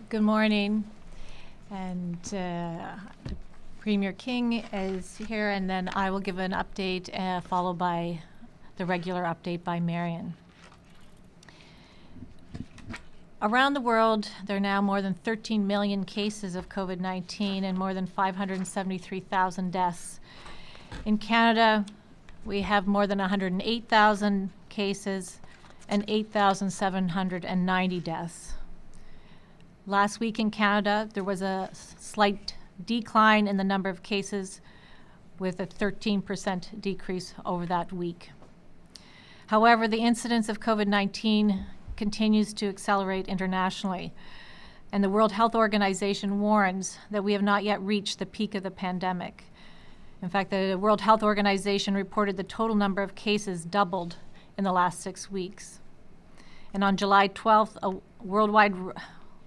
Good morning, and Premier King is here, and then I will give an update followed by the regular update by Marion. Around the world, there are now more than 13 million cases of COVID-19 and more than 573,000 deaths. In Canada, we have more than 108,000 cases and 8,790 deaths. Last week in Canada, there was a slight decline in the number of cases with a 13% decrease over that week. However, the incidence of COVID-19 continues to accelerate internationally, and the World Health Organization warns that we have not yet reached the peak of the pandemic. In fact, the World Health Organization reported the total number of cases doubled in the last 6 weeks. And on July 12th, a worldwide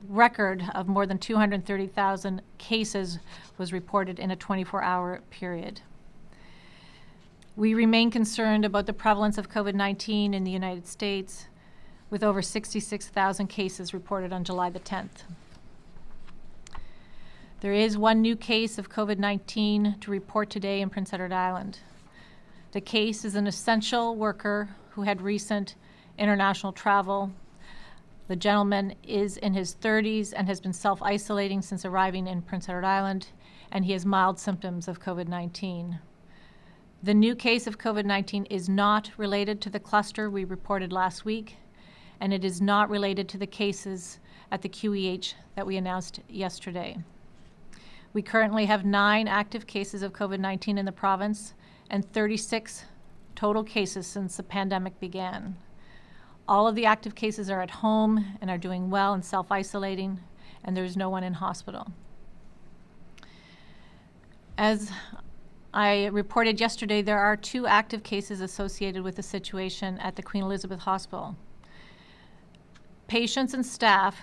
record of more than 230,000 cases was reported in a 24-hour period. We remain concerned about the prevalence of COVID-19 in the United States, with over 66,000 cases reported on July the 10th. There is one new case of COVID-19 to report today in Prince Edward Island. The case is an essential worker who had recent international travel. The gentleman is in his 30s and has been self-isolating since arriving in Prince Edward Island, and he has mild symptoms of COVID-19. The new case of COVID-19 is not related to the cluster we reported last week, and it is not related to the cases at the QEH that we announced yesterday. We currently have 9 active cases of COVID-19 in the province and 36 total cases since the pandemic began. All of the active cases are at home and are doing well and self-isolating, and there's no one in hospital. As I reported yesterday, there are 2 active cases associated with the situation at the Queen Elizabeth Hospital. Patients and staff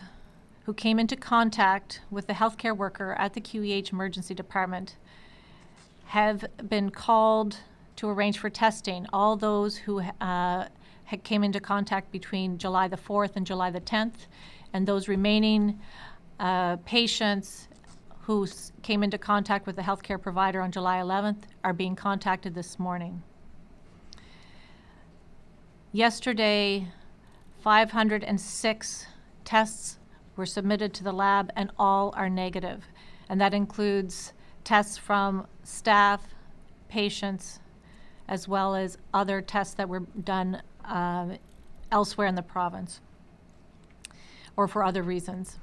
who came into contact with the healthcare worker at the QEH emergency department have been called to arrange for testing. All those who came into contact between July the 4th and July the 10th, and those remaining patients who came into contact with the healthcare provider on July 11th are being contacted this morning. Yesterday, 506 tests were submitted to the lab, and all are negative. And that includes tests from staff, patients, as well as other tests that were done elsewhere in the province or for other reasons.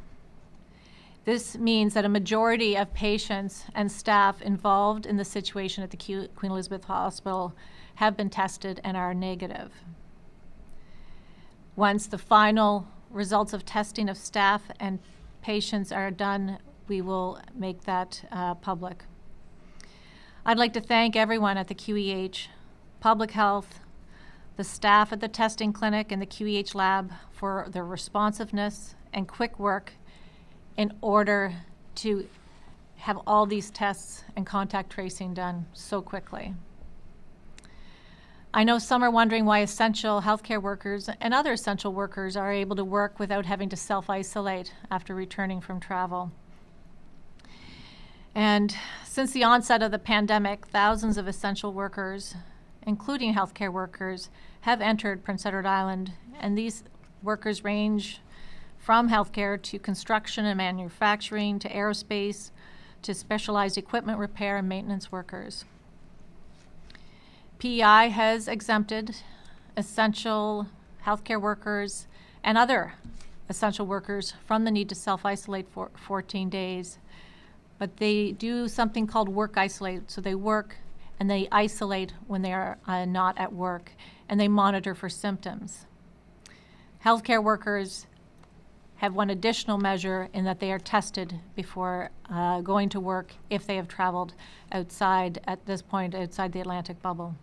This means that a majority of patients and staff involved in the situation at the Queen Elizabeth Hospital have been tested and are negative. Once the final results of testing of staff and patients are done, we will make that public. I'd like to thank everyone at the QEH, Public Health, the staff at the testing clinic and the QEH lab for their responsiveness and quick work in order to have all these tests and contact tracing done so quickly. I know some are wondering why essential healthcare workers and other essential workers are able to work without having to self-isolate after returning from travel. And since the onset of the pandemic, thousands of essential workers, including healthcare workers, have entered Prince Edward Island, and these workers range from healthcare to construction and manufacturing to aerospace to specialized equipment repair and maintenance workers. PEI has exempted essential healthcare workers and other essential workers from the need to self-isolate for 14 days. But they do something called work isolate. So they work and they isolate when they are not at work, and they monitor for symptoms. Healthcare workers have one additional measure in that they are tested before going to work if they have traveled outside, at this point, outside the Atlantic bubble.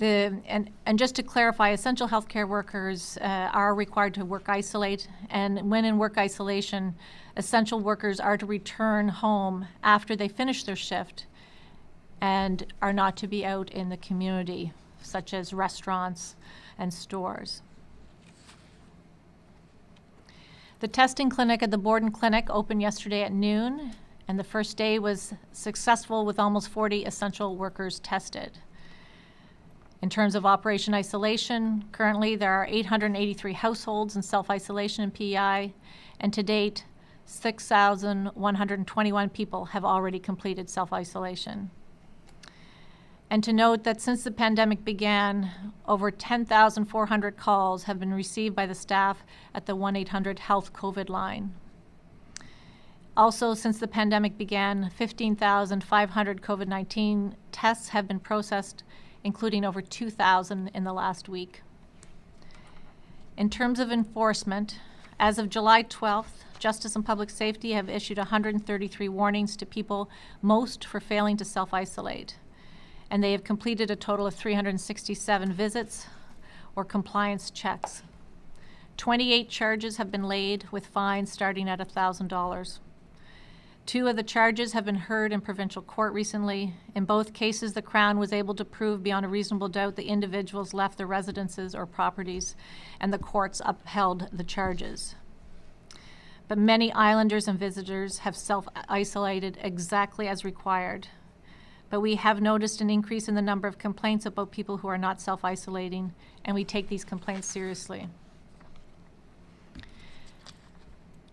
And just to clarify, essential healthcare workers are required to work isolate, and when in work isolation, essential workers are to return home after they finish their shift and are not to be out in the community, such as restaurants and stores. The testing clinic at the Borden Clinic opened yesterday at noon, and the first day was successful with almost 40 essential workers tested. In terms of Operation Isolation, currently there are 883 households in self-isolation and PEI, and to date, 6,121 people have already completed self-isolation. And to note that since the pandemic began, over 10,400 calls have been received by the staff at the 1-800-HEALTH-COVID line. Also, since the pandemic began, 15,500 COVID-19 tests have been processed, including over 2,000 in the last week. In terms of enforcement, as of July 12th, Justice and Public Safety have issued 133 warnings to people, most for failing to self-isolate. And they have completed a total of 367 visits or compliance checks. 28 charges have been laid with fines starting at $1,000. 2 of the charges have been heard in provincial court recently. In both cases, the Crown was able to prove beyond a reasonable doubt the individuals left their residences or properties, and the courts upheld the charges. But many islanders and visitors have self-isolated exactly as required. But we have noticed an increase in the number of complaints about people who are not self-isolating, and we take these complaints seriously.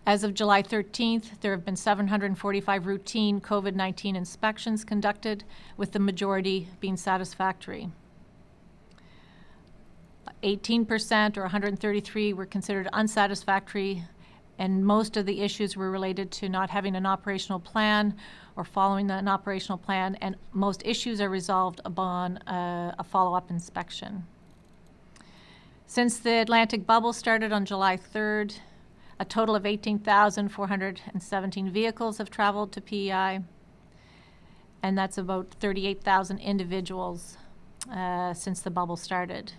As of July 13th, there have been 745 routine COVID-19 inspections conducted, with the majority being satisfactory. 18% or 133 were considered unsatisfactory, and most of the issues were related to not having an operational plan or following an operational plan, and most issues are resolved upon a follow-up inspection. Since the Atlantic bubble started on July 3rd, a total of 18,417 vehicles have traveled to PEI, and that's about 38,000 individuals since the bubble started.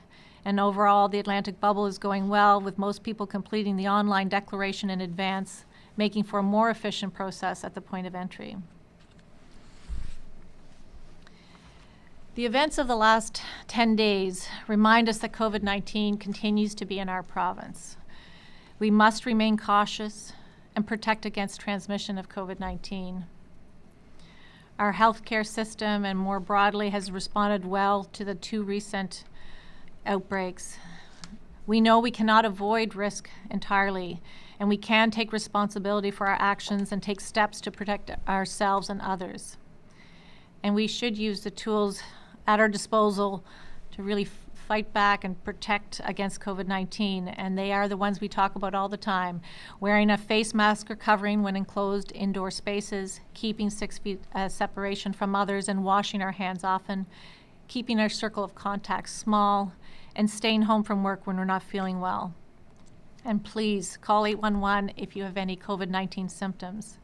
And overall, the Atlantic bubble is going well, with most people completing the online declaration in advance, making for a more efficient process at the point of entry. The events of the last 10 days remind us that COVID-19 continues to be in our province. We must remain cautious and protect against transmission of COVID-19. Our healthcare system, and more broadly, has responded well to the 2 recent outbreaks. We know we cannot avoid risk entirely, and we can take responsibility for our actions and take steps to protect ourselves and others. And we should use the tools at our disposal to really fight back and protect against COVID-19, and they are the ones we talk about all the time. Wearing a face mask or covering when enclosed indoor spaces, keeping 6 feet separation from others, and washing our hands often, keeping our circle of contacts small, and staying home from work when we're not feeling well. And please call 811 if you have any COVID-19 symptoms.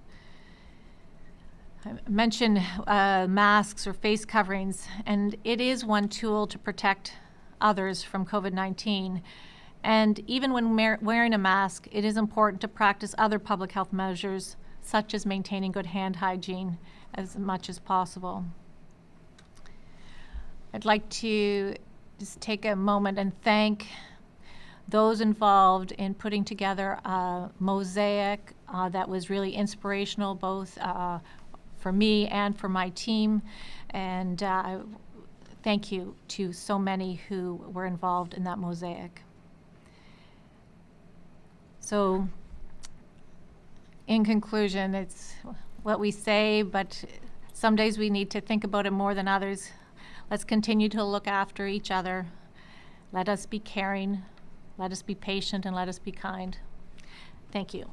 I mentioned masks or face coverings, and it is one tool to protect others from COVID-19. And even when wearing a mask, it is important to practice other public health measures, such as maintaining good hand hygiene as much as possible. I'd like to just take a moment and thank those involved in putting together a mosaic that was really inspirational, both for me and for my team. And thank you to so many who were involved in that mosaic. So, in conclusion, it's what we say, but some days we need to think about it more than others. Let's continue to look after each other. Let us be caring, let us be patient, and let us be kind. Thank you.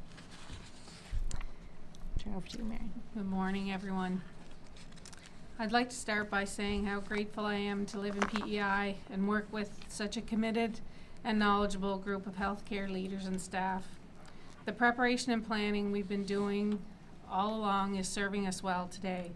Turn over to you, Mary. Good morning, everyone. I'd like to start by saying how grateful I am to live in PEI and work with such a committed and knowledgeable group of healthcare leaders and staff. The preparation and planning we've been doing all along is serving us well today.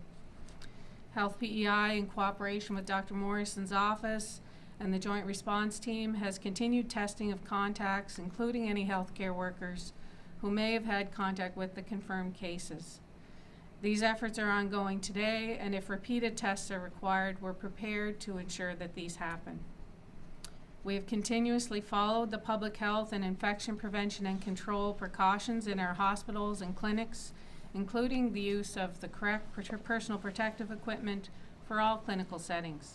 Health PEI, in cooperation with Dr. Morrison's office and the Joint Response Team, has continued testing of contacts, including any healthcare workers who may have had contact with the confirmed cases. These efforts are ongoing today, and if repeated tests are required, we're prepared to ensure that these happen. We have continuously followed the public health and infection prevention and control precautions in our hospitals and clinics, including the use of the correct personal protective equipment for all clinical settings.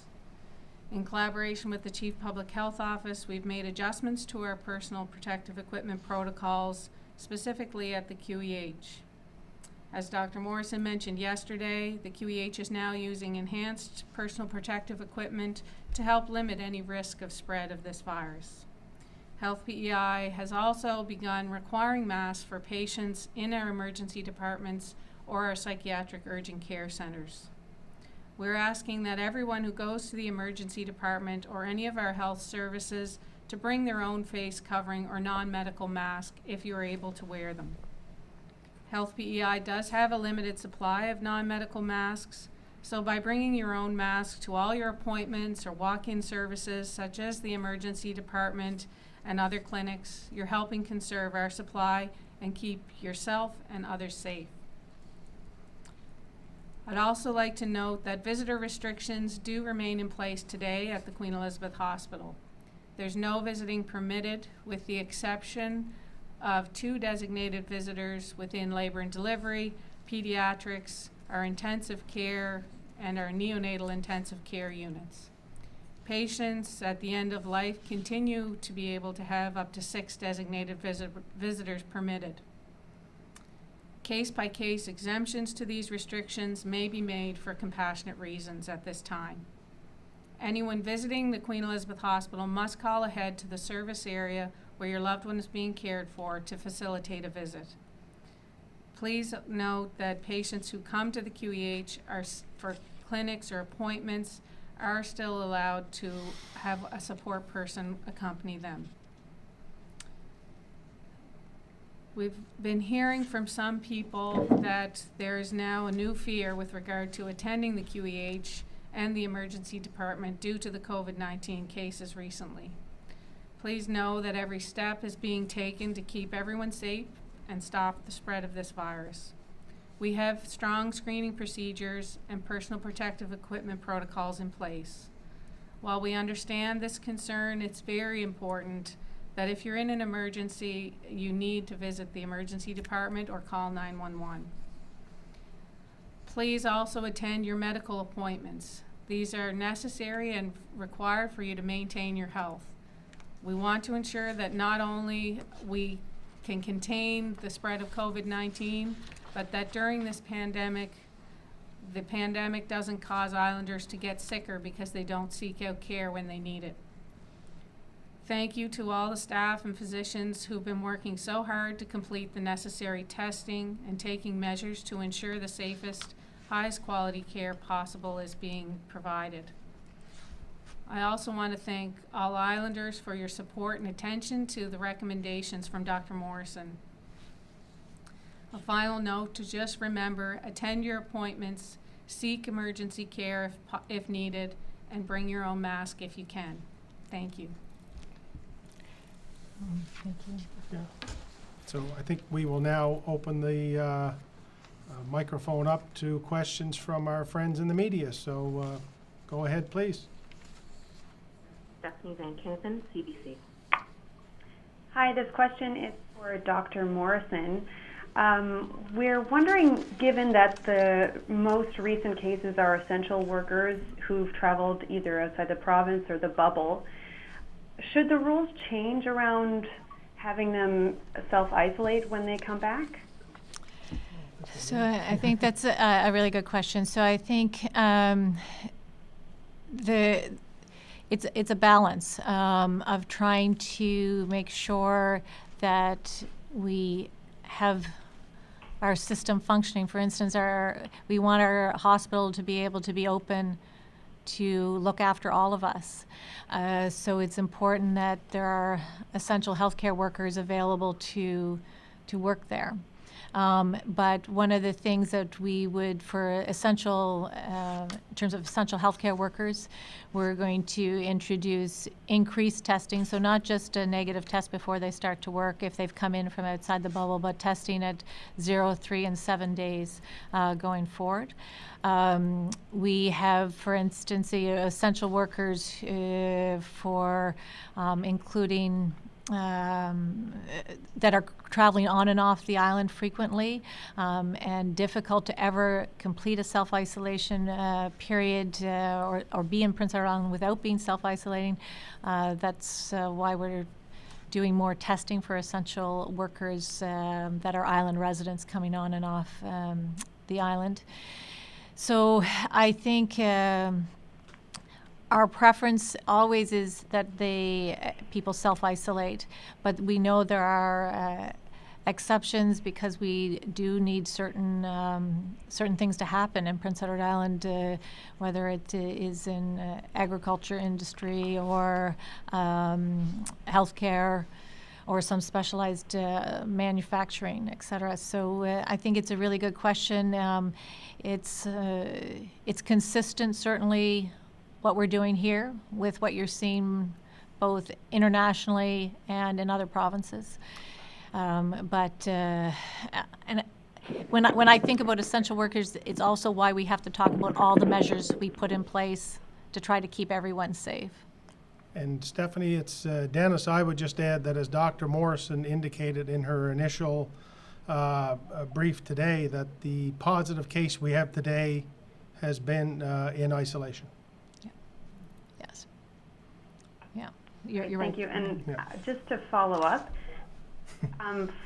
In collaboration with the Chief Public Health Office, we've made adjustments to our personal protective equipment protocols, specifically at the QEH. As Dr. Morrison mentioned yesterday, the QEH is now using enhanced personal protective equipment to help limit any risk of spread of this virus. Health PEI has also begun requiring masks for patients in our emergency departments or our psychiatric urgent care centers. We're asking that everyone who goes to the emergency department or any of our health services to bring their own face covering or non-medical mask if you are able to wear them. Health PEI does have a limited supply of non-medical masks, so by bringing your own mask to all your appointments or walk-in services such as the emergency department and other clinics, you're helping conserve our supply and keep yourself and others safe. I'd also like to note that visitor restrictions do remain in place today at the Queen Elizabeth Hospital. There's no visiting permitted with the exception of 2 designated visitors within labor and delivery, pediatrics, our intensive care, and our neonatal intensive care units. Patients at the end of life continue to be able to have up to 6 designated visitors permitted. Case-by-case exemptions to these restrictions may be made for compassionate reasons at this time. Anyone visiting the Queen Elizabeth Hospital must call ahead to the service area where your loved one is being cared for to facilitate a visit. Please note that patients who come to the QEH for clinics or appointments are still allowed to have a support person accompany them. We've been hearing from some people that there is now a new fear with regard to attending the QEH and the emergency department due to the COVID-19 cases recently. Please know that every step is being taken to keep everyone safe and stop the spread of this virus. We have strong screening procedures and personal protective equipment protocols in place. While we understand this concern, it's very important that if you're in an emergency, you need to visit the emergency department or call 911. Please also attend your medical appointments. These are necessary and required for you to maintain your health. We want to ensure that not only we can contain the spread of COVID-19, but that during this pandemic, the pandemic doesn't cause Islanders to get sicker because they don't seek out care when they need it. Thank you to all the staff and physicians who've been working so hard to complete the necessary testing and taking measures to ensure the safest, highest quality care possible is being provided. I also want to thank all Islanders for your support and attention to the recommendations from Dr. Morrison. A final note to just remember, attend your appointments, seek emergency care if needed, and bring your own mask if you can. Thank you. Thank you. Yeah. So I think we will now open the microphone up to questions from our friends in the media. So go ahead, please. Stephanie Van Kempen, CBC. Hi, this question is for Dr. Morrison. We're wondering, given that the most recent cases are essential workers who've traveled either outside the province or the bubble, should the rules change around having them self-isolate when they come back? So I think that's a really good question. So I think it's a balance of trying to make sure that we have our system functioning. For instance, we want our hospital to be able to be open to look after all of us. So it's important that there are essential healthcare workers available to work there. But one of the things that we would, for essential, in terms of essential healthcare workers, we're going to introduce increased testing. So not just a negative test before they start to work if they've come in from outside the bubble, but testing at 0, 3, and 7 days going forward. We have, for instance, the essential workers for including that are traveling on and off the island frequently, and difficult to ever complete a self-isolation period or be in Prince Edward Island without being self-isolating. That's why we're doing more testing for essential workers that are island residents coming on and off the island. So I think our preference always is that people self-isolate, but we know there are exceptions because we do need certain things to happen in Prince Edward Island, whether it is in agriculture industry or healthcare or some specialized manufacturing, et cetera. So I think it's a really good question. It's consistent, certainly, what we're doing here with what you're seeing both internationally and in other provinces. But when I think about essential workers, it's also why we have to talk about all the measures we put in place to try to keep everyone safe. And Stephanie, it's Dennis. I would just add that as Dr. Morrison indicated in her initial brief today, that the positive case we have today has been in isolation. Yes. Yeah, you're right. Thank you. And Yeah. just to follow up,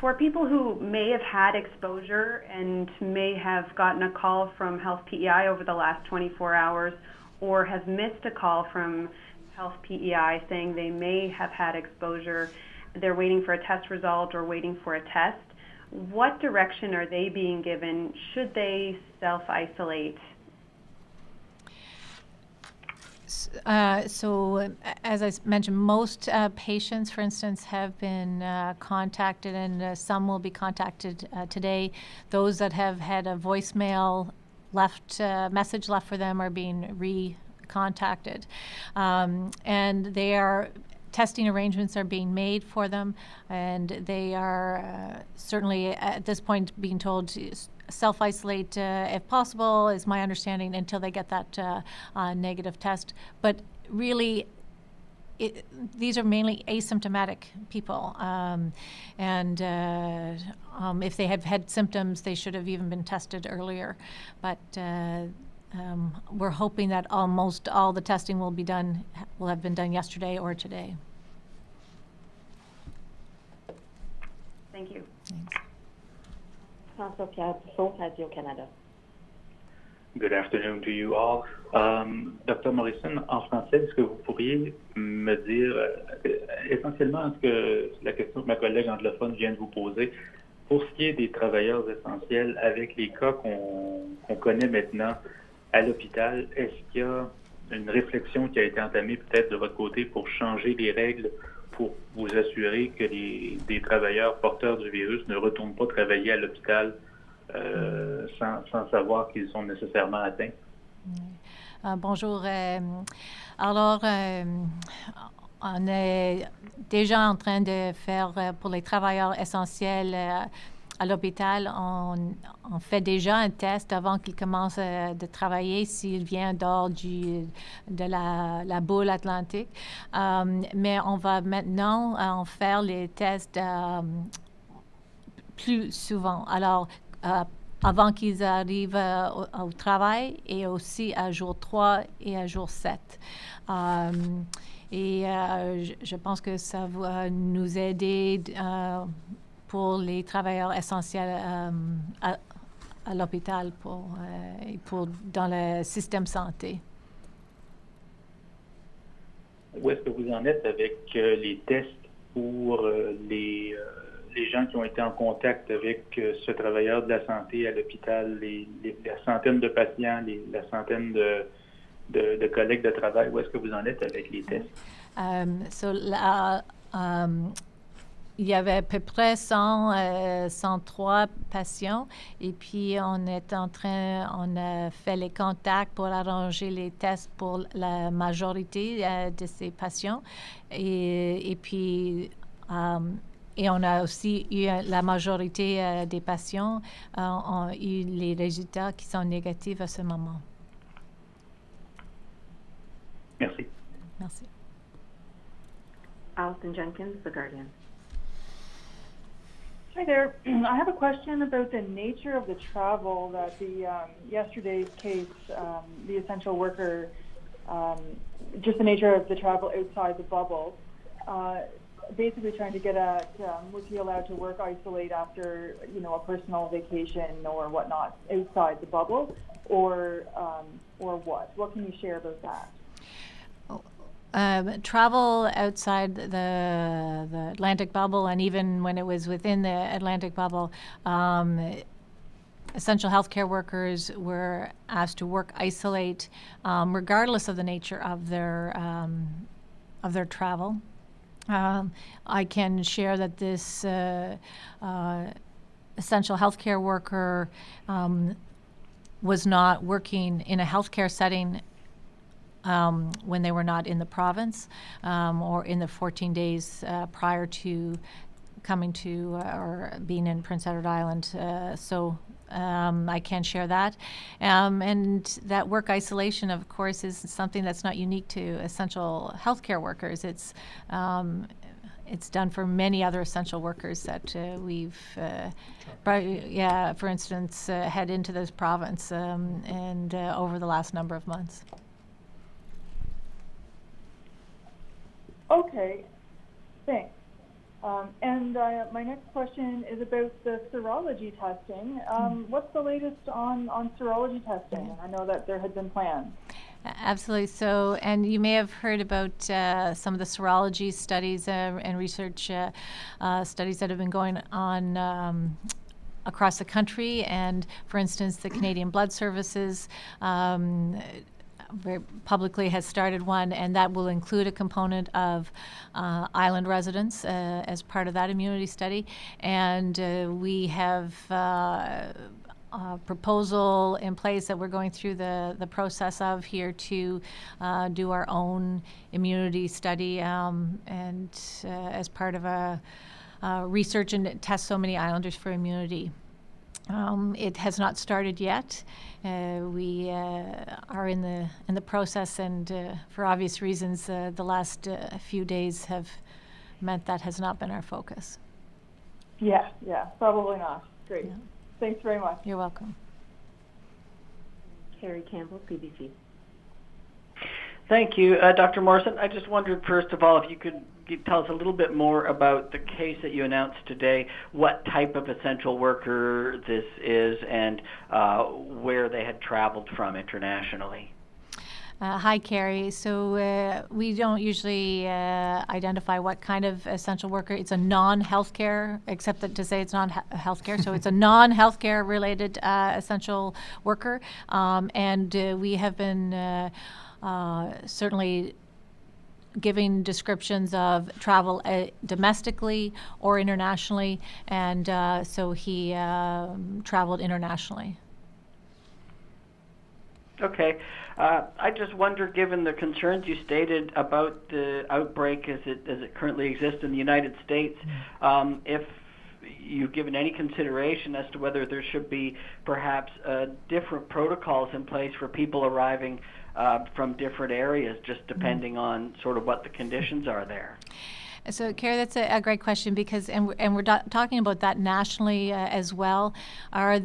for people who may have had exposure and may have gotten a call from Health PEI over the last 24 hours or have missed a call from Health PEI saying they may have had exposure, they're waiting for a test result or waiting for a test, what direction are they being given? Should they self-isolate? So, as I mentioned, most patients, for instance, have been contacted, and some will be contacted today. Those that have had a voicemail message left for them are being re-contacted. And testing arrangements are being made for them, and they are certainly at this point being told to self-isolate if possible, is my understanding, until they get that negative test. But really, these are mainly asymptomatic people, and if they have had symptoms, they should have even been tested earlier. But we're hoping that almost all the testing will have been done yesterday or today. Thank you. Thanks. François-Pierre Dufaux, Radio-Canada. Good afternoon to you all. Dr. Morrison, en français, est-ce que vous pourriez me dire essentiellement la question que ma collègue anglophone vient de vous poser, pour ce qui est des travailleurs essentiels, avec les cas qu'on connaît maintenant à l'hôpital, est-ce qu'il y a une réflexion qui a été entamée peut-être de votre côté pour changer les règles pour vous assurer que des travailleurs porteurs du virus ne retournent pas travailler à l'hôpital sans savoir qu'ils sont nécessairement atteints? Bonjour. Alors, on est déjà en train de faire pour les travailleurs essentiels à l'hôpital, on fait déjà un test avant qu'ils commencent de travailler s'il vient dehors de la boule atlantique. Mais on va maintenant en faire les tests plus souvent. Alors, avant qu'ils arrivent au travail et aussi à jour 3 et à jour 7. Je pense que ça va nous aider pour les travailleurs essentiels à l'hôpital et dans le système santé. Où est-ce que vous en êtes avec les tests pour les gens qui ont été en contact avec ce travailleur de la santé à l'hôpital, la centaine de patients, la centaine de collègues de travail? Où est-ce que vous en êtes avec les tests? Il y avait à peu près 103 patients et puis on a fait les contacts pour arranger les tests pour la majorité de ces patients et on a aussi eu la majorité des patients ont eu les résultats qui sont négatifs à ce moment. Merci. Merci. Alison Jenkins, The Guardian. Hi there. I have a question about the nature of the travel that the yesterday's case, the essential worker, just the nature of the travel outside the bubble. Basically trying to get at, was he allowed to work isolate after, a personal vacation or whatnot outside the bubble, or what? What can you share about that? Travel outside the Atlantic bubble, and even when it was within the Atlantic bubble, essential healthcare workers were asked to work isolate, regardless of the nature of their travel. I can share that this essential healthcare worker was not working in a healthcare setting when they were not in the province or in the 14 days prior to coming to or being in Prince Edward Island. So I can share that. And that work isolation, of course, is something that's not unique to essential healthcare workers. It's done for many other essential workers that we've, for instance, head into this province and over the last number of months. Okay, thanks. And my next question is about the serology testing. What's the latest on serology testing? I know that there had been plans. Absolutely. So, and you may have heard about some of the serology studies and research studies that have been going on across the country. And for instance, the Canadian Blood Services very publicly has started one, and that will include a component of island residents as part of that immunity study. And we have a proposal in place that we're going through the process of here to do our own immunity study and as part of a research and test so many islanders for immunity. It has not started yet. We are in the process, and for obvious reasons, the last few days have meant that has not been our focus. Yeah, probably not. Great. Yeah. Thanks very much. You're welcome. Carrie Campbell, CBC. Thank you. Dr. Morrison, I just wondered, first of all, if you could tell us a little bit more about the case that you announced today, what type of essential worker this is, and where they had traveled from internationally. Hi, Carrie. So we don't usually identify what kind of essential worker. It's a non-healthcare, except that to say it's non-healthcare. So it's a non-healthcare related essential worker. And we have been certainly giving descriptions of travel domestically or internationally. And so he traveled internationally. Okay. I just wonder, given the concerns you stated about the outbreak as it currently exists in the United States, if you've given any consideration as to whether there should be perhaps different protocols in place for people arriving from different areas, just depending on sort of what the conditions are there. So, Carrie, that's a great question because, and we're talking about that nationally as well. Are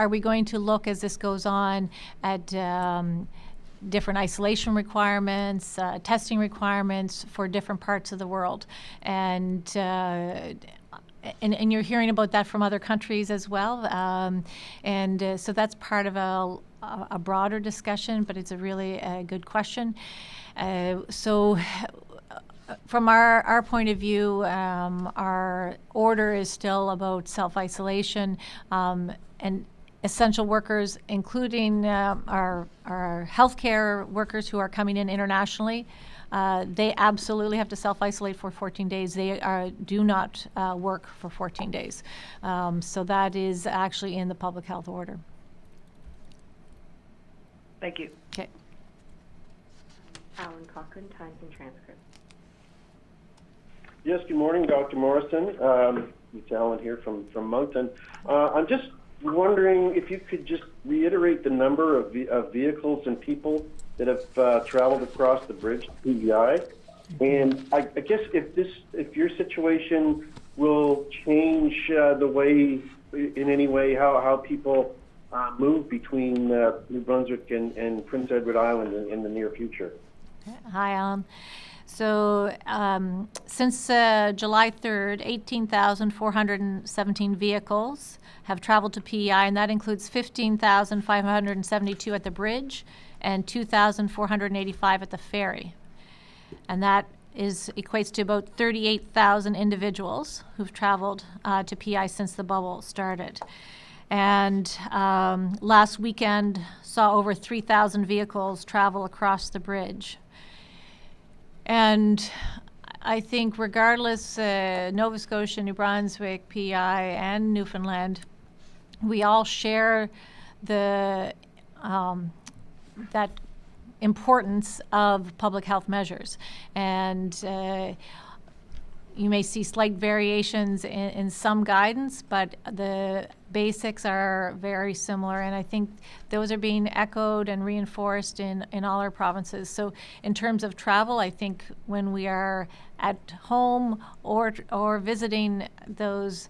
we going to look as this goes on at different isolation requirements, testing requirements for different parts of the world? And you're hearing about that from other countries as well. So that's part of a broader discussion, but it's a really good question. So from our point of view, our order is still about self-isolation, and essential workers, including our healthcare workers who are coming in internationally, they absolutely have to self-isolate for 14 days. They do not work for 14 days. So that is actually in the public health order. Thank you. Okay. Alan Cochran, Times and Transcript. Yes, good morning, Dr. Morrison. It's Alan here from Moncton. I'm just wondering if you could just reiterate the number of vehicles and people that have traveled across the bridge to PEI. And I guess if your situation will change the way, in any way, how people move between New Brunswick and Prince Edward Island in the near future. Hi, Alan. So since July 3rd, 18,417 vehicles have traveled to PEI, and that includes 15,572 at the bridge and 2,485 at the ferry. And that equates to about 38,000 individuals who've traveled to PEI since the bubble started. And last weekend saw over 3,000 vehicles travel across the bridge. And I think regardless, Nova Scotia, New Brunswick, PEI, and Newfoundland, we all share that importance of public health measures. And you may see slight variations in some guidance, but the basics are very similar, and I think those are being echoed and reinforced in all our provinces. So in terms of travel, I think when we are at home or visiting, those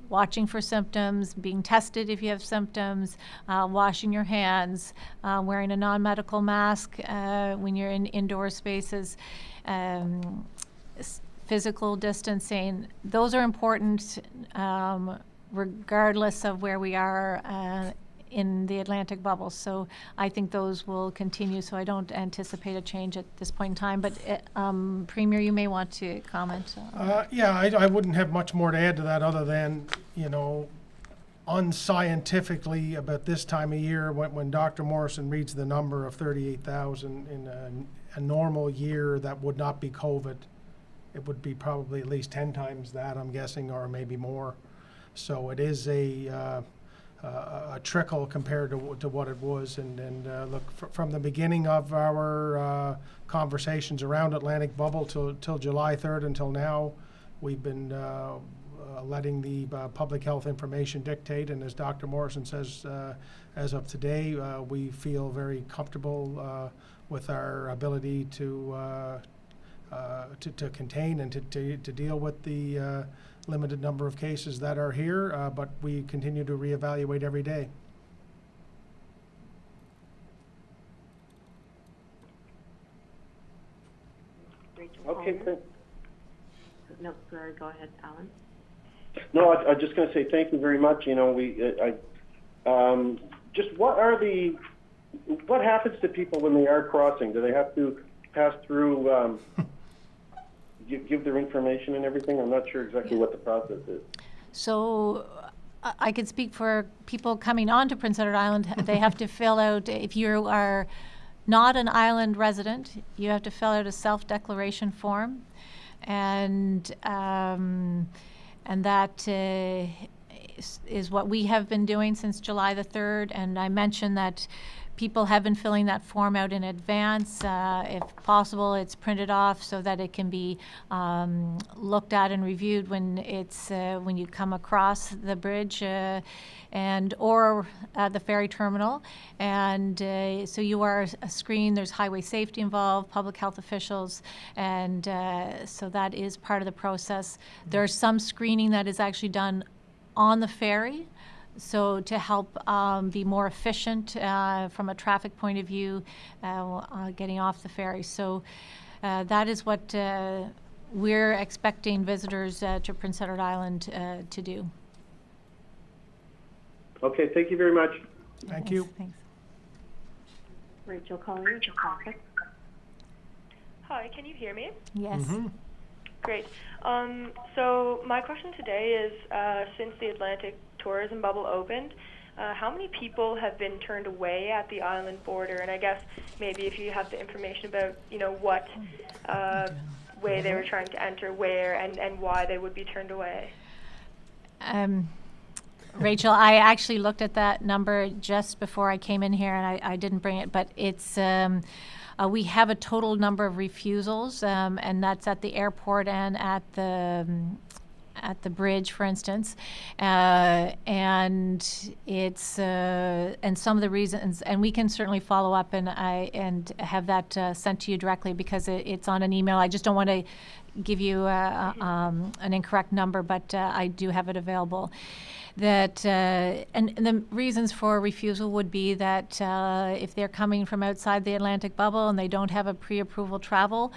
watching for symptoms, being tested if you have symptoms, washing your hands, wearing a non-medical mask when you're in indoor spaces, physical distancing, those are important regardless of where we are in the Atlantic bubble. So I think those will continue, so I don't anticipate a change at this point in time. But Premier, you may want to comment. Yeah, I wouldn't have much more to add to that other than, unscientifically about this time of year, when Dr. Morrison reads the number of 38,000 in a normal year that would not be COVID, it would be probably at least 10 times that, I'm guessing, or maybe more. So it is a trickle compared to what it was. And look, from the beginning of our conversations around Atlantic bubble till July 3rd until now, we've been letting the public health information dictate. And as Dr. Morrison says, as of today, we feel very comfortable with our ability to contain and to deal with the limited number of cases that are here, but we continue to reevaluate every day. Okay. No, sorry, go ahead, Alan. No, I'm just going to say thank you very much. Just what happens to people when they are crossing? Do they have to pass through, give their information and everything? I'm not sure exactly what the process is. So I could speak for people coming onto Prince Edward Island. They have to fill out, if you are not an island resident, you have to fill out a self-declaration form. And that is what we have been doing since July the 3rd. And I mentioned that people have been filling that form out in advance. If possible, it's printed off so that it can be looked at and reviewed when you come across the bridge or the ferry terminal. And so you are screened. There's highway safety involved, public health officials, and so that is part of the process. There's some screening that is actually done on the ferry, so to help be more efficient from a traffic point of view, getting off the ferry. So that is what we're expecting visitors to Prince Edward Island to do. Okay, thank you very much. Thank you. Thanks. Rachel Collier, the topic. Hi, can you hear me? Yes. Mm-hmm. Great. So my question today is, since the Atlantic tourism bubble opened, how many people have been turned away at the island border? And I guess maybe if you have the information about, what way they were trying to enter, where, and why they would be turned away. Rachel, I actually looked at that number just before I came in here, and I didn't bring it, but it's we have a total number of refusals, and that's at the airport and at the at the bridge, for instance, and it's and some of the reasons, and we can certainly follow up and have that sent to you directly because it's on an email. I just don't want to give you an incorrect number, but I do have it available. That and the reasons for refusal would be that if they're coming from outside the Atlantic bubble and they don't have a pre-approval travel,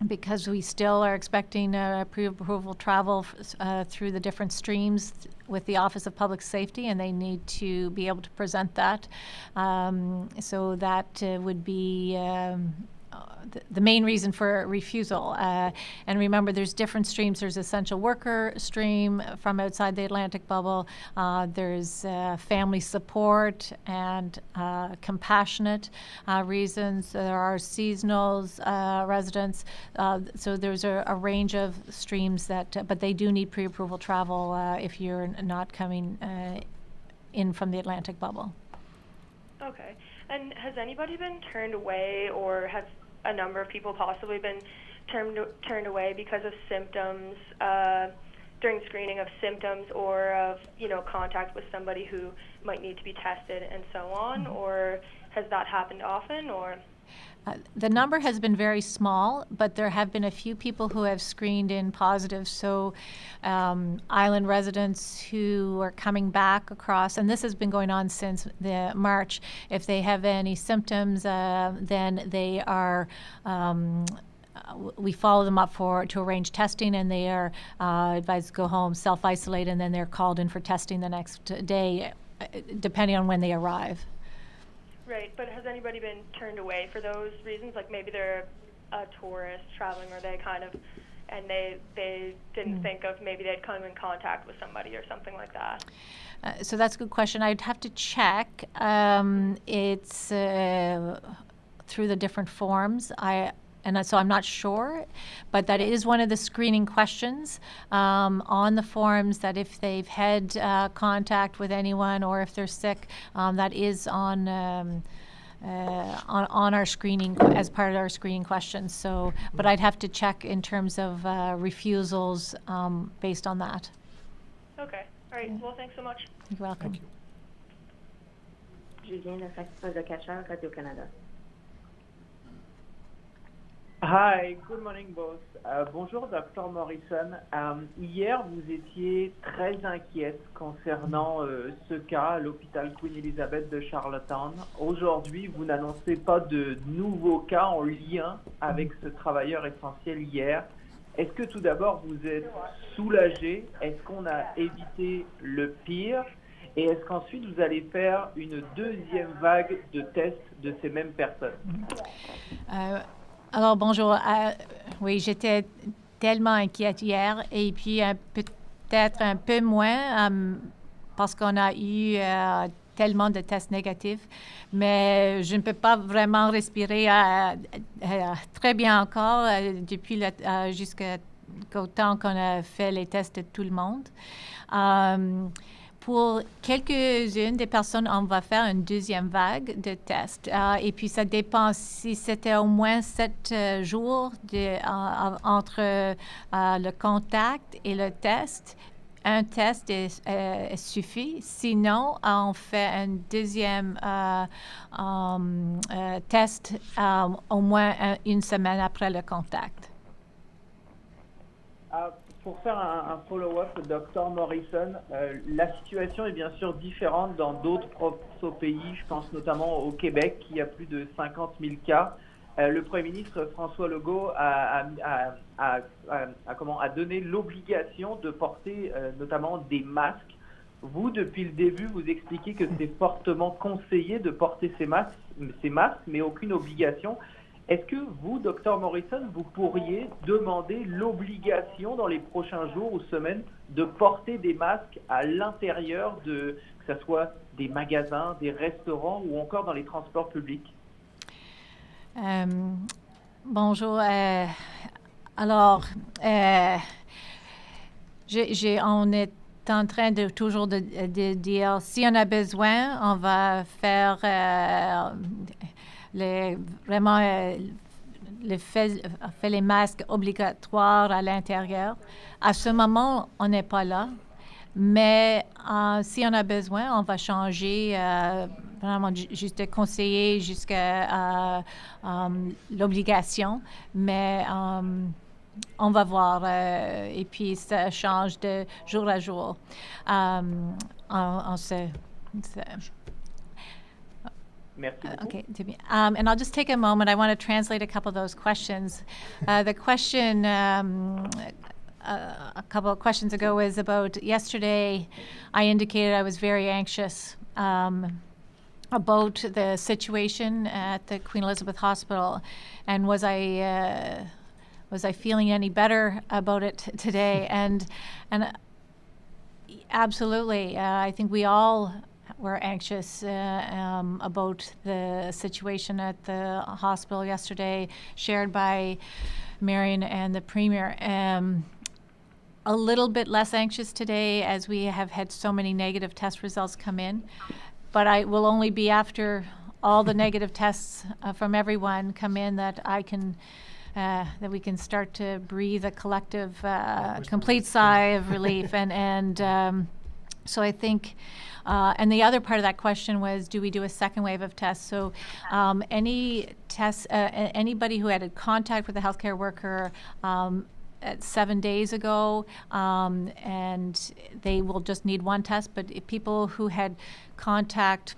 because we still are expecting pre-approval travel through the different streams with the Office of Public Safety, and they need to be able to present that. So that would be the main reason for refusal. And remember, there's different streams. There's essential worker stream from outside the Atlantic bubble. There's family support and compassionate reasons. There are seasonals residents. So there's a range of streams that, but they do need pre-approval travel if you're not coming in from the Atlantic bubble. Okay. And has anybody been turned away, or has a number of people possibly been turned away because of symptoms, during screening of symptoms or of, contact with somebody who might need to be tested and so on? Or has that happened often, or? The number has been very small, but there have been a few people who have screened in positive. So island residents who are coming back across, and this has been going on since the March, if they have any symptoms, then they are we follow them up to arrange testing, and they are advised to go home, self-isolate, and then they're called in for testing the next day, depending on when they arrive. Right, but has anybody been turned away for those reasons? Like maybe they're a tourist traveling, or they kind of, and they didn't think of maybe they'd come in contact with somebody or something like that. So that's a good question. I'd have to check. It's through the different forms. So I'm not sure, but that is one of the screening questions on the forms, that if they've had contact with anyone or if they're sick, that is on our screening as part of our screening questions. So, but I'd have to check in terms of refusals based on that. Okay. All right. Well, thanks so much. You're welcome. Thank you. Julien Lefebvre de Cacheur, Radio-Canada. Hi, good morning both. Bonjour Dr Morrison. Hier, vous étiez très inquiète concernant ce cas à l'hôpital Queen Elizabeth de Charlottetown. Aujourd'hui, vous n'annoncez pas de nouveaux cas en lien avec ce travailleur essentiel hier. Est-ce que tout d'abord vous êtes soulagé? Est-ce qu'on a évité le pire? Et est-ce qu'ensuite vous allez faire une deuxième vague de tests de ces mêmes personnes? Alors, bonjour. Oui, j'étais tellement inquiète hier, et puis peut-être un peu moins parce qu'on a eu tellement de tests négatifs, mais je ne peux pas vraiment respirer très bien encore depuis jusqu'au temps qu'on a fait les tests de tout le monde. Pour quelques-unes des personnes, on va faire une deuxième vague de tests. Et puis, ça dépend si c'était au moins 7 jours entre le contact et le test. Un test suffit. Sinon, on fait un deuxième test au moins une semaine après le contact. Pour faire un follow-up, Dr Morrison, la situation est bien sûr différente dans d'autres provinces au pays. Je pense notamment au Québec, qui a plus de 50 000 cas. Le Premier ministre François Legault a donné l'obligation de porter notamment des masques. Vous, depuis le début, vous expliquez que c'est fortement conseillé de porter ces masques, mais aucune obligation. Est-ce que vous, Dr Morrison, vous pourriez demander l'obligation dans les prochains jours ou semaines de porter des masques à l'intérieur que ce soit des magasins, des restaurants ou encore dans les transports publics? Bonjour. Alors, on est en train de toujours de dire, si on a besoin, on va faire vraiment fait les masques obligatoires à l'intérieur. À ce moment, on n'est pas là. Mais si on a besoin, on va changer, vraiment juste conseiller jusqu'à l'obligation. Mais on va voir. Et puis, ça change de jour à jour. Merci beaucoup. Okay, and I'll just take a moment. I want to translate a couple of those questions. The question a couple of questions ago was about yesterday. I indicated I was very anxious about the situation at the Queen Elizabeth Hospital, and was I feeling any better about it today? And absolutely, I think we all were anxious about the situation at the hospital yesterday, shared by Marion and the Premier. A little bit less anxious today as we have had so many negative test results come in, but I will only be after all the negative tests from everyone come in that I can that we can start to breathe a collective, complete sigh of relief. So I think, and the other part of that question was, do we do a second wave of tests? So any tests, anybody who had a contact with a healthcare worker 7 days ago, and they will just need one test, but if people who had contact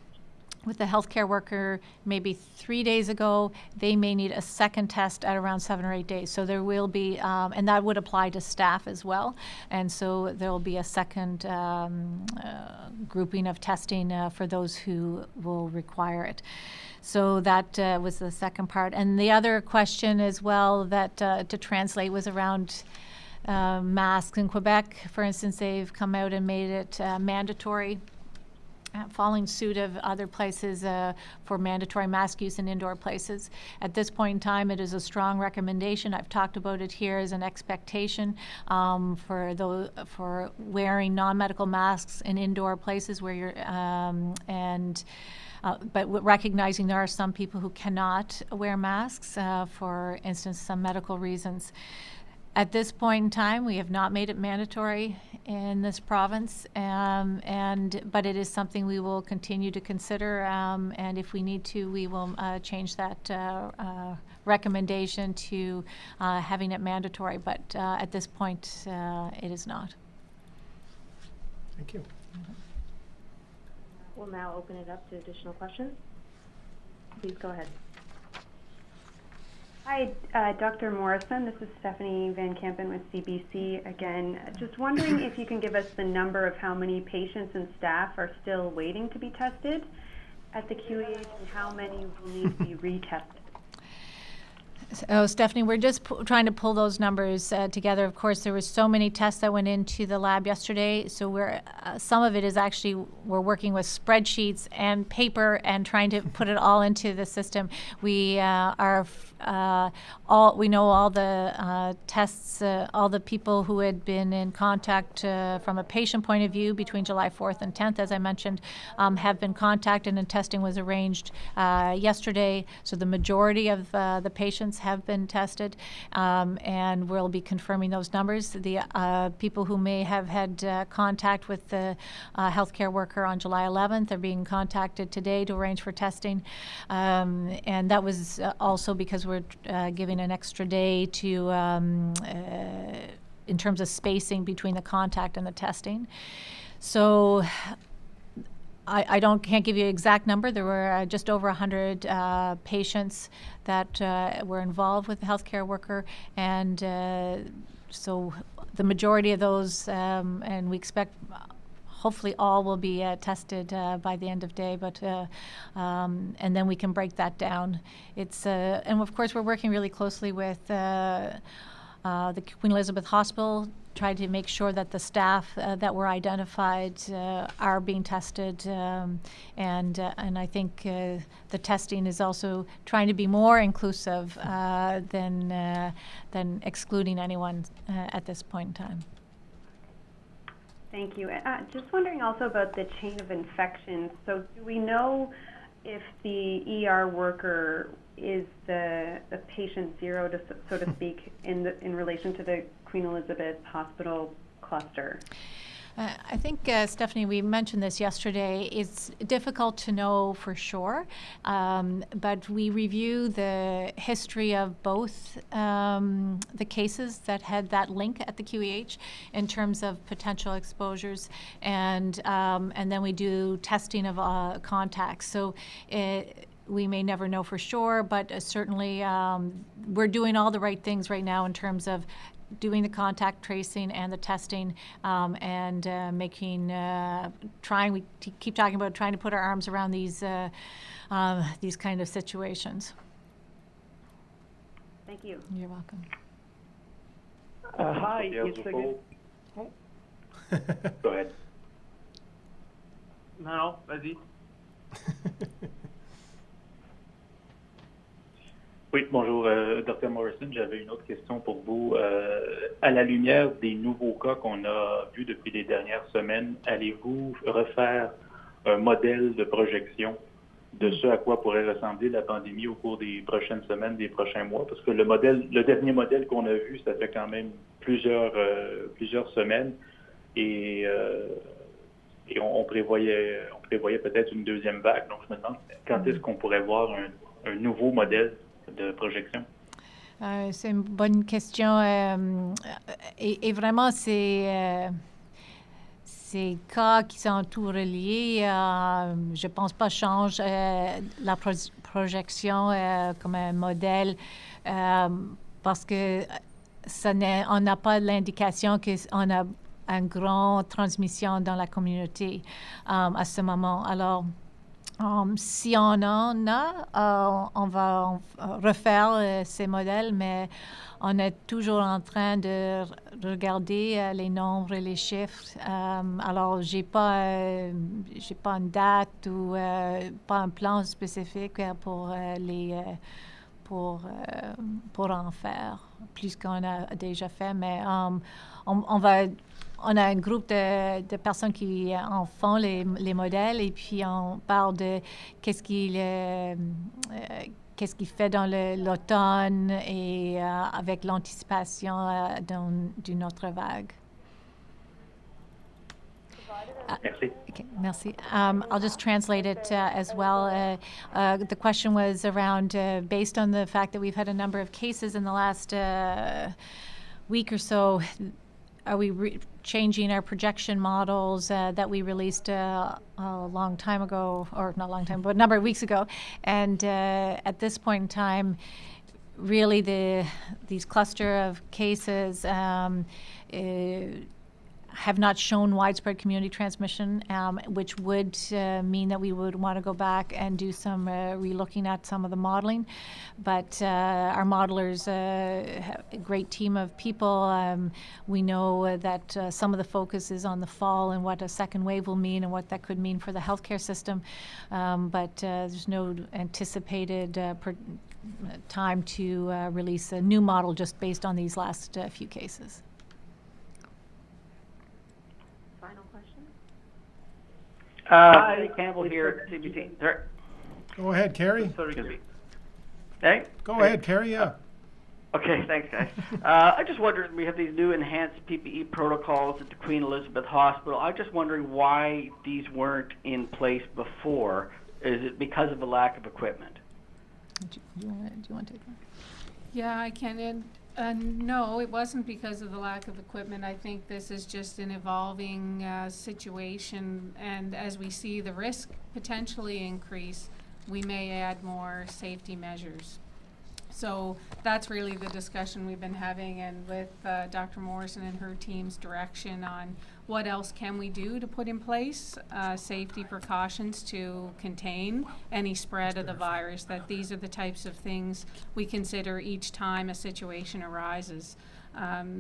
with the healthcare worker maybe 3 days ago, they may need a second test at around 7 or 8 days. So there will be, and that would apply to staff as well. And so there will be a second grouping of testing for those who will require it. So that was the second part. And the other question as well that to translate was around masks. In Quebec, for instance, they've come out and made it mandatory, following suit of other places for mandatory mask use in indoor places. At this point in time, it is a strong recommendation. I've talked about it here as an expectation for wearing non-medical masks in indoor places where you're but recognizing there are some people who cannot wear masks, for instance, some medical reasons. At this point in time, we have not made it mandatory in this province, but it is something we will continue to consider, and if we need to, we will change that recommendation to having it mandatory, but at this point, it is not. Thank you. We'll now open it up to additional questions. Please go ahead. Hi, Dr. Morrison. This is Stephanie Van Kampen with CBC again. Just wondering if you can give us the number of how many patients and staff are still waiting to be tested at the QEH and how many will need to be retested. Oh, Stephanie, we're just trying to pull those numbers together. Of course, there were so many tests that went into the lab yesterday, so some of it is actually we're working with spreadsheets and paper and trying to put it all into the system. We we know all the tests, all the people who had been in contact from a patient point of view between July 4th and 10th, as I mentioned, have been contacted, and testing was arranged yesterday. So the majority of the patients have been tested, and we'll be confirming those numbers. The people who may have had contact with the healthcare worker on July 11th are being contacted today to arrange for testing, and that was also because we're giving an extra day to in terms of spacing between the contact and the testing. So I can't give you an exact number. There were just over 100 patients that were involved with the healthcare worker, and so the majority of those, and we expect hopefully all will be tested by the end of day, but and then we can break that down. It's and of course we're working really closely with the Queen Elizabeth Hospital, try to make sure that the staff that were identified are being tested, and I think the testing is also trying to be more inclusive than excluding anyone at this point in time. Thank you. Just wondering also about the chain of infection. So do we know if the ER worker is the patient zero, so to speak, in relation to the Queen Elizabeth Hospital cluster? I think, Stephanie, we mentioned this yesterday. It's difficult to know for sure, but we review the history of both the cases that had that link at the QEH in terms of potential exposures, and then we do testing of contacts. So we may never know for sure, but certainly we're doing all the right things right now in terms of doing the contact tracing and the testing, and we keep talking about trying to put our arms around these kind of situations. Thank you. You're welcome. Hi, Pierre it's Dufault. Oh. Go ahead. Non, vas-y. Oui, bonjour, Dr. Morrison. J'avais une autre question pour vous. À la lumière des nouveaux cas qu'on a vus depuis les dernières semaines, allez-vous refaire un modèle de projection de ce à quoi pourrait ressembler la pandémie au cours des prochaines semaines, des prochains mois? Parce que le dernier modèle qu'on a vu, ça fait quand même plusieurs semaines, et on prévoyait peut-être une deuxième vague. Donc, je me demande quand est-ce qu'on pourrait voir un nouveau modèle de projection? C'est une bonne question. Et vraiment, ces cas qui sont tout reliés, je ne pense pas change la projection comme un modèle, parce que on n'a pas l'indication qu'on a une grande transmission dans la communauté à ce moment. Alors, si on en a, on va refaire ces modèles, mais on est toujours en train de regarder les nombres et les chiffres. Alors, j'ai pas une date ou pas un plan spécifique pour en faire plus qu'on a déjà fait, mais on a un groupe de personnes qui en font les modèles, et puis on parle de qu'est-ce qu'il fait dans l'automne et avec l'anticipation d'une autre vague. Merci. Okay, merci. I'll just translate it as well. The question was around, based on the fact that we've had a number of cases in the last week or so, are we changing our projection models that we released a long time ago, or not a long time, but a number of weeks ago? And at this point in time, really these cluster of cases have not shown widespread community transmission, which would mean that we would want to go back and do some relooking at some of the modeling. But our modelers have a great team of people. We know that some of the focus is on the fall and what a second wave will mean and what that could mean for the healthcare system. But there's no anticipated time to release a new model just based on these last few cases. Final question? Carrie Campbell here, CBC. Go ahead, Carrie. Hey? Go ahead, Carrie, yeah. Okay, thanks, guys. I just wondered, we have these new enhanced PPE protocols at the Queen Elizabeth Hospital. I'm just wondering why these weren't in place before. Is it because of the lack of equipment? Do you want to take that? Yeah, I can. No, it wasn't because of the lack of equipment. I think this is just an evolving situation, and as we see the risk potentially increase, we may add more safety measures. So that's really the discussion we've been having, and with Dr. Morrison and her team's direction on what else can we do to put in place safety precautions to contain any spread of the virus, that these are the types of things we consider each time a situation arises.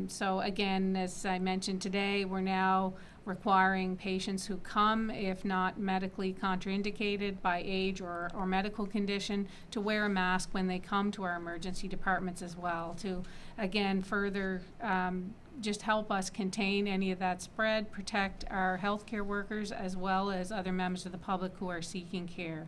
So again, as I mentioned today, we're now requiring patients who come, if not medically contraindicated by age or medical condition, to wear a mask when they come to our emergency departments as well, to again further just help us contain any of that spread, protect our healthcare workers as well as other members of the public who are seeking care.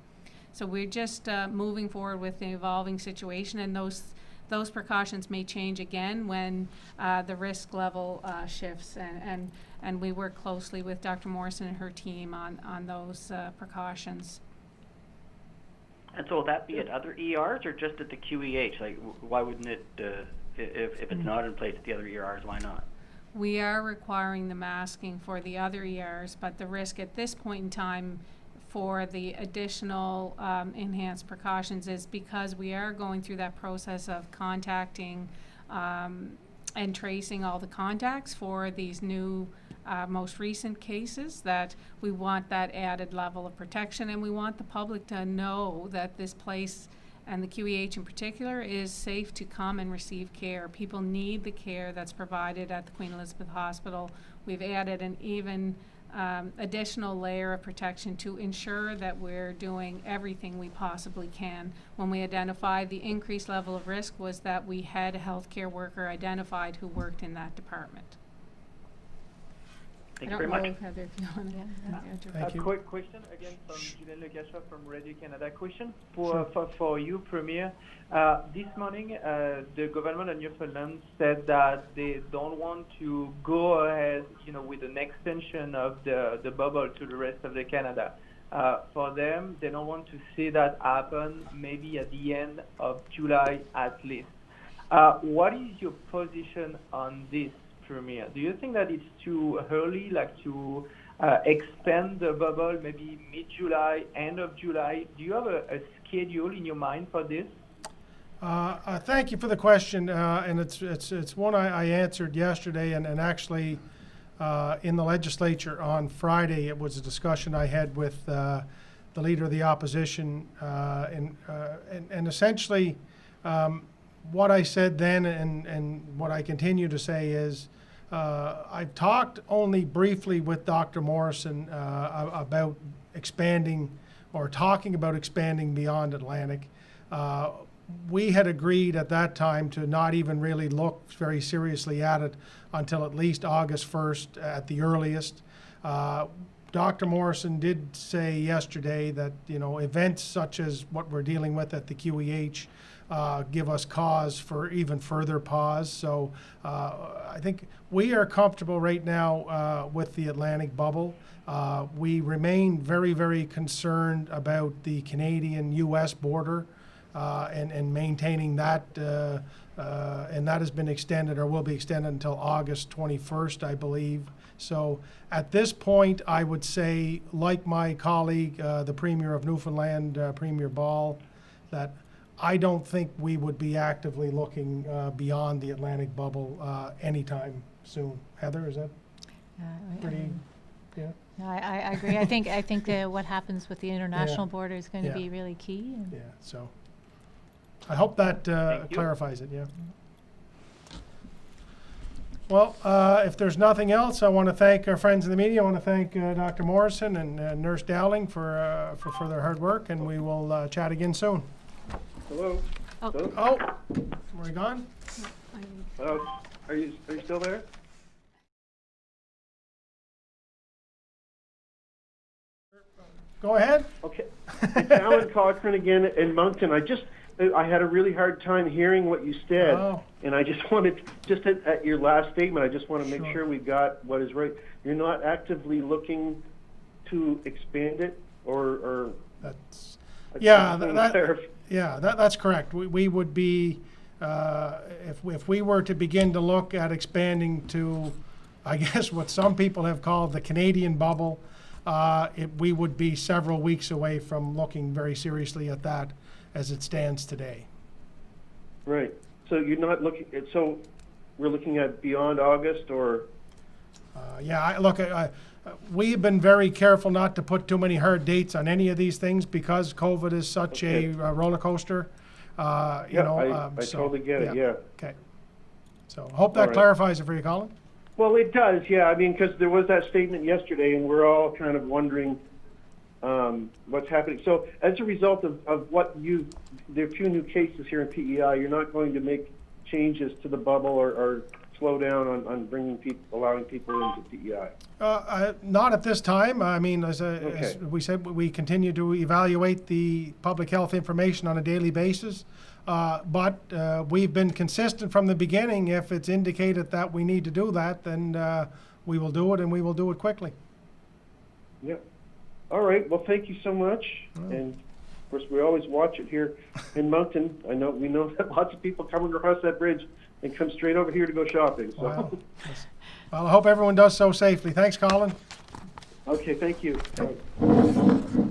So we're just moving forward with the evolving situation, and those precautions may change again when the risk level shifts, and we work closely with Dr. Morrison and her team on those precautions. And so will that be at other ERs or just at the QEH? Like, why wouldn't it, if it's not in place at the other ERs, why not? We are requiring the masking for the other ERs, but the risk at this point in time for the additional enhanced precautions is because we are going through that process of contacting and tracing all the contacts for these new most recent cases, that we want that added level of protection, and we want the public to know that this place, and the QEH in particular, is safe to come and receive care. People need the care that's provided at the Queen Elizabeth Hospital. We've added an even additional layer of protection to ensure that we're doing everything we possibly can. When we identified the increased level of risk was that we had a healthcare worker identified who worked in that department. Thank you very much. Heather, if you want to Thank you. Quick question again from Julien Legacha from Radio Canada. Question for you, Premier. This morning, the government of Newfoundland said that they don't want to go ahead, with an extension of the bubble to the rest of the Canada. For them, they don't want to see that happen maybe at the end of July at least. What is your position on this, Premier? Do you think that it's too early, to expand the bubble maybe mid-July, end of July? Do you have a schedule in your mind for this? Thank you for the question, and it's one I answered yesterday, and actually in the legislature on Friday, it was a discussion I had with the leader of the opposition, and essentially what I said then and what I continue to say is I've talked only briefly with Dr. Morrison about expanding or talking about expanding beyond Atlantic. We had agreed at that time to not even really look very seriously at it until at least August 1st at the earliest. Dr. Morrison did say yesterday that events such as what we're dealing with at the QEH give us cause for even further pause. So I think we are comfortable right now with the Atlantic bubble. We remain very, very concerned about the Canadian-U.S. border and maintaining that, and that has been extended or will be extended until August 21st, I believe. So at this point, I would say, like my colleague, the Premier of Newfoundland, Premier Ball, that I don't think we would be actively looking beyond the Atlantic bubble anytime soon. Heather, is that pretty? Yeah. No, I agree. I think what happens with the international border is going to be really key. Yeah. So I hope that clarifies it. Yeah. Well, if there's nothing else, I want to thank our friends in the media. I want to thank Dr. Morrison and Nurse Dowling for their hard work, and we will chat again soon. Hello? Oh. Hello? Oh, were you gone? Hello? Are you still there? Go ahead. Okay. It's Alan Cochran again in Moncton. I had a really hard time hearing what you said, and I just wanted, at your last statement, I just want to make sure we got what is right. You're not actively looking to expand it, or that's that's correct. We would be if we were to begin to look at expanding to, I guess what some people have called the Canadian bubble. We would be several weeks away from looking very seriously at that as it stands today. Right. So you're not looking. So we're looking at beyond August, or? We've been very careful not to put too many hard dates on any of these things because COVID is such a roller coaster. I totally get it. Yeah. Okay. So hope that clarifies it for you, Colin. Well, it does, yeah. I mean, because there was that statement yesterday, and we're all kind of wondering what's happening. So, as a result of there are a few new cases here in PEI, you're not going to make changes to the bubble or slow down on bringing people, allowing people into PEI? Not at this time. I mean, as Okay. we said, we continue to evaluate the public health information on a daily basis. But we've been consistent from the beginning. If it's indicated that we need to do that, then we will do it, and we will do it quickly. Yep. All right. Well, thank you so much. And of course, we always watch it here in Moncton. We know that lots of people coming across that bridge and come straight over here to go shopping. So. Wow. Well, I hope everyone does so safely. Thanks, Colin. Okay. Thank you. All right.